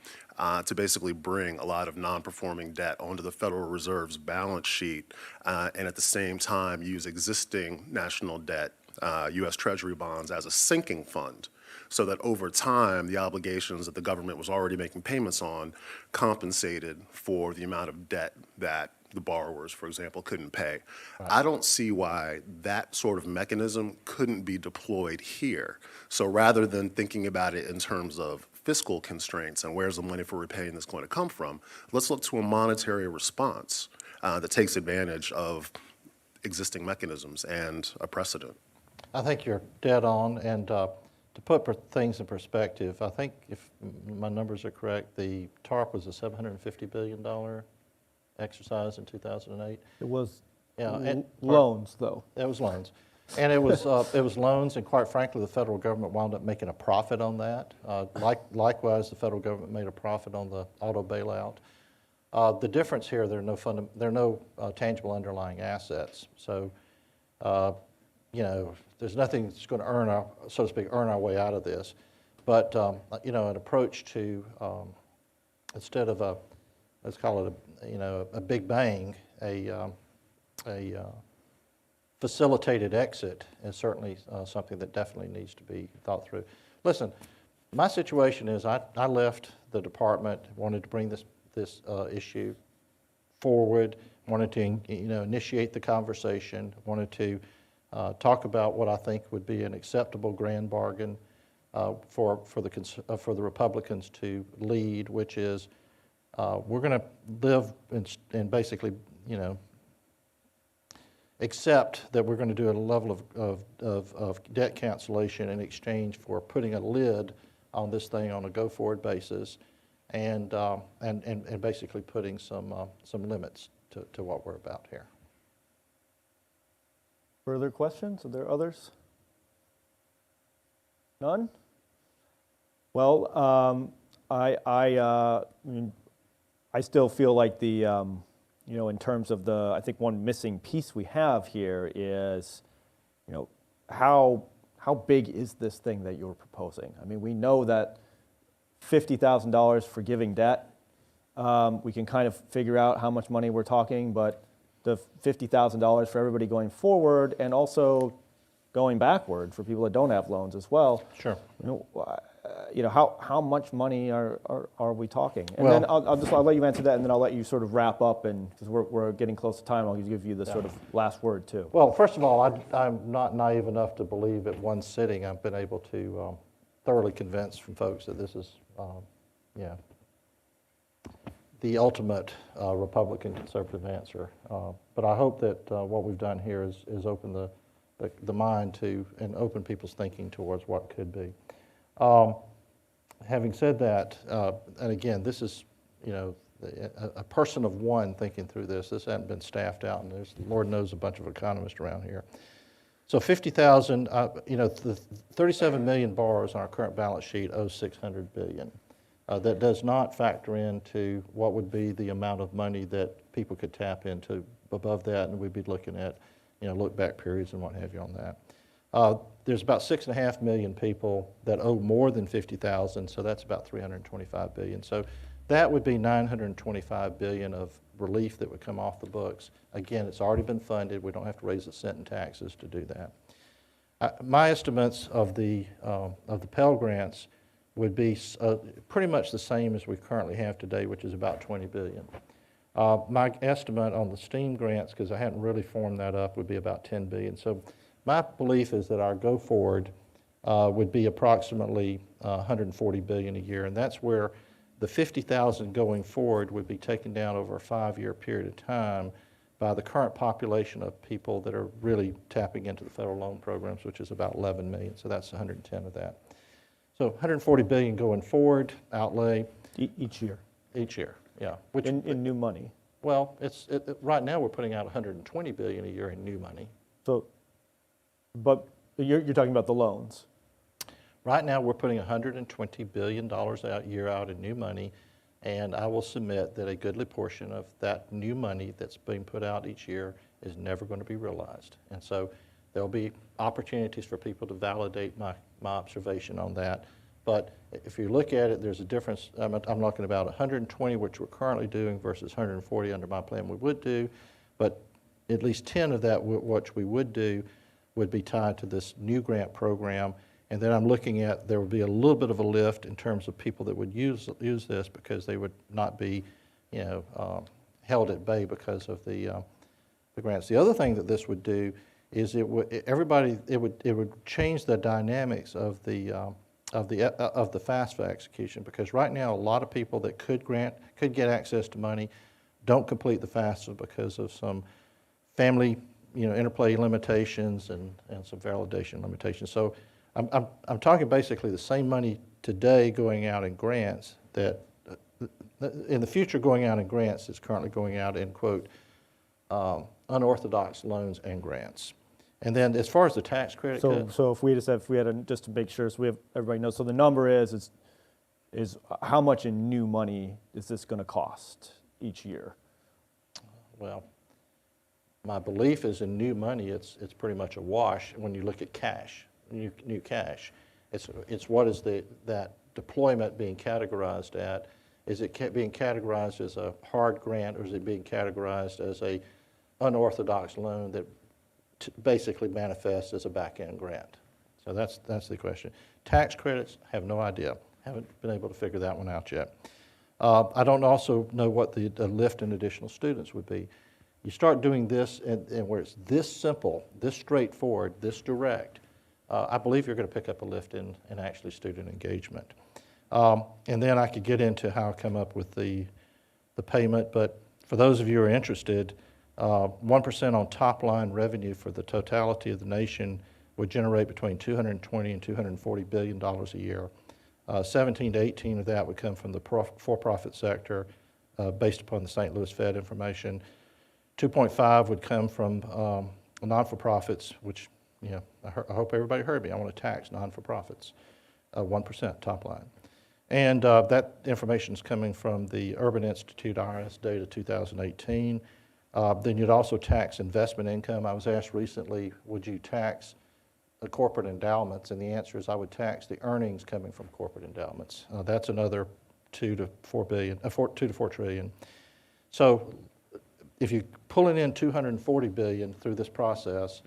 to basically bring a lot of non-performing debt onto the Federal Reserve's balance sheet and at the same time use existing national debt, U.S. Treasury bonds, as a sinking fund, so that over time, the obligations that the government was already making payments on compensated for the amount of debt that the borrowers, for example, couldn't pay. Right. I don't see why that sort of mechanism couldn't be deployed here. So rather than thinking about it in terms of fiscal constraints and where's the money for repaying this going to come from, let's look to a monetary response that takes advantage of existing mechanisms and a precedent. I think you're dead on, and to put things in perspective, I think if my numbers are correct, the TARP was a $750 billion exercise in 2008. It was and loans, though. It was loans. And it was loans, and quite frankly, the federal government wound up making a profit on that. Likewise, the federal government made a profit on the auto bailout. The difference here, there are no tangible underlying assets. So, there's nothing that's going to earn our way out of this. But, an approach to, instead of let's call it a big bang, a facilitated exit is certainly something that definitely needs to be thought through. Listen, my situation is I left the department, wanted to bring this issue forward, wanted to initiate the conversation, wanted to talk about what I think would be an acceptable grand bargain for the Republicans to lead, which is we're going to live and basically, accept that we're going to do a level of debt cancellation in exchange for putting a lid on this thing on a go-forward basis. and basically putting some limits to what we're about here. Further questions? Are there others? None? Well, I mean, I still feel like in terms of I think one missing piece we have here is, how big is this thing that you're proposing? I mean, we know that $50,000 forgiving debt, we can kind of figure out how much money we're talking, but the $50,000 for everybody going forward and also going backward for people that don't have loans as well. Sure. How much money are we talking? And Well- then I'll let you answer that, and then I'll let you sort of wrap up, and because we're getting close to time, I'll give you the sort of last word too. Well, first of all, I'm not naive enough to believe at one sitting I've been able to thoroughly convince from folks that this is, the ultimate Republican conservative answer. But I hope that what we've done here is open the mind to and open people's thinking towards what could be. Having said that, and again, this is, a person of one thinking through this. This hasn't been staffed out, and there's, Lord knows, a bunch of economists around here. So 50,000, the 37 million borrowers on our current balance sheet owe $600 billion. That does not factor into what would be the amount of money that people could tap into above that, and we'd be looking at, look-back periods and what have you on that. There's about 6.5 million people that owe more than 50,000, so that's about 325 billion. So that would be 925 billion of relief that would come off the books. Again, it's already been funded. We don't have to raise a cent in taxes to do that. My estimates of the Pell Grants would be pretty much the same as we currently have today, which is about 20 billion. My estimate on the STEAM grants, because I hadn't really formed that up, would be about 10 billion. So my belief is that our go forward would be approximately 140 billion a year, and that's where the 50,000 going forward would be taken down over a 5-year period of time by the current population of people that are really tapping into the federal loan programs, which is about 11 million. So that's 110 of that. So 140 billion going forward outlay Each year, each year. Yeah. which in new money. Well, right now we're putting out 120 billion a year in new money. So, but you're talking about the loans. Right now we're putting $120 billion a year out in new money, and I will submit that a goodly portion of that new money that's being put out each year is never going to be realized. And so there'll be opportunities for people to validate my observation on that. But if you look at it, there's a difference. I'm talking about 120, which we're currently doing, versus 140 under my plan we would do. But at least 10 of that, which we would do, would be tied to this new grant program. And then I'm looking at, there would be a little bit of a lift in terms of people that would use this because they would not be, held at bay because of the grants. The other thing that this would do is it would change the dynamics of the FAFSA execution, because right now a lot of people that could get access to money don't complete the FAFSA because of some family interplay limitations and some validation limitations. So I'm talking basically the same money today going out in grants that in the future going out in grants is currently going out in, quote, unorthodox loans and grants. And then as far as the tax credit cuts, So if we had just to make sure, so everybody knows, so the number is how much in new money is this going to cost each year? well, my belief is in new money, it's pretty much a wash when you look at cash, new cash. It's what is that deployment being categorized at? Is it being categorized as a hard grant, or is it being categorized as a unorthodox loan that basically manifests as a back-end grant? So that's the question. Tax credits, have no idea. Haven't been able to figure that one out yet. I don't also know what the lift in additional students would be. You start doing this and where it's this simple, this straightforward, this direct, I believe you're going to pick up a lift in actually student engagement. And then I could get into how I come up with the payment, but for those of you who are interested, 1% on top line revenue for the totality of the nation would generate between $220 and $240 billion a year. 17 to 18 of that would come from the for-profit sector, based upon the St. Louis Fed information. 2.5 would come from non-for-profits, which, you know, I hope everybody heard me. I want to tax non-for-profits, 1% top line. And that information is coming from the Urban Institute IRS data 2018. Then you'd also tax investment income. I was asked recently, would you tax the corporate endowments? And the answer is I would tax the earnings coming from corporate endowments. That's another 2 to 4 trillion. So if you're pulling in 240 billion through this process,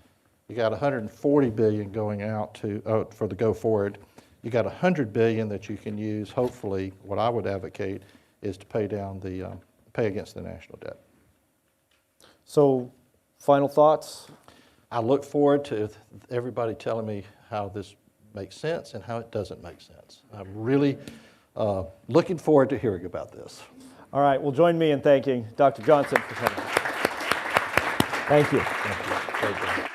you got 140 billion going out to for the go forward. You got 100 billion that you can use. Hopefully, what I would advocate is to pay down the pay against the national debt. So, final thoughts? I look forward to everybody telling me how this makes sense and how it doesn't make sense. I'm really looking forward to hearing about this. All right, well, join me in thanking Dr. Johnson for coming. Thank you. Thank you. Thank you.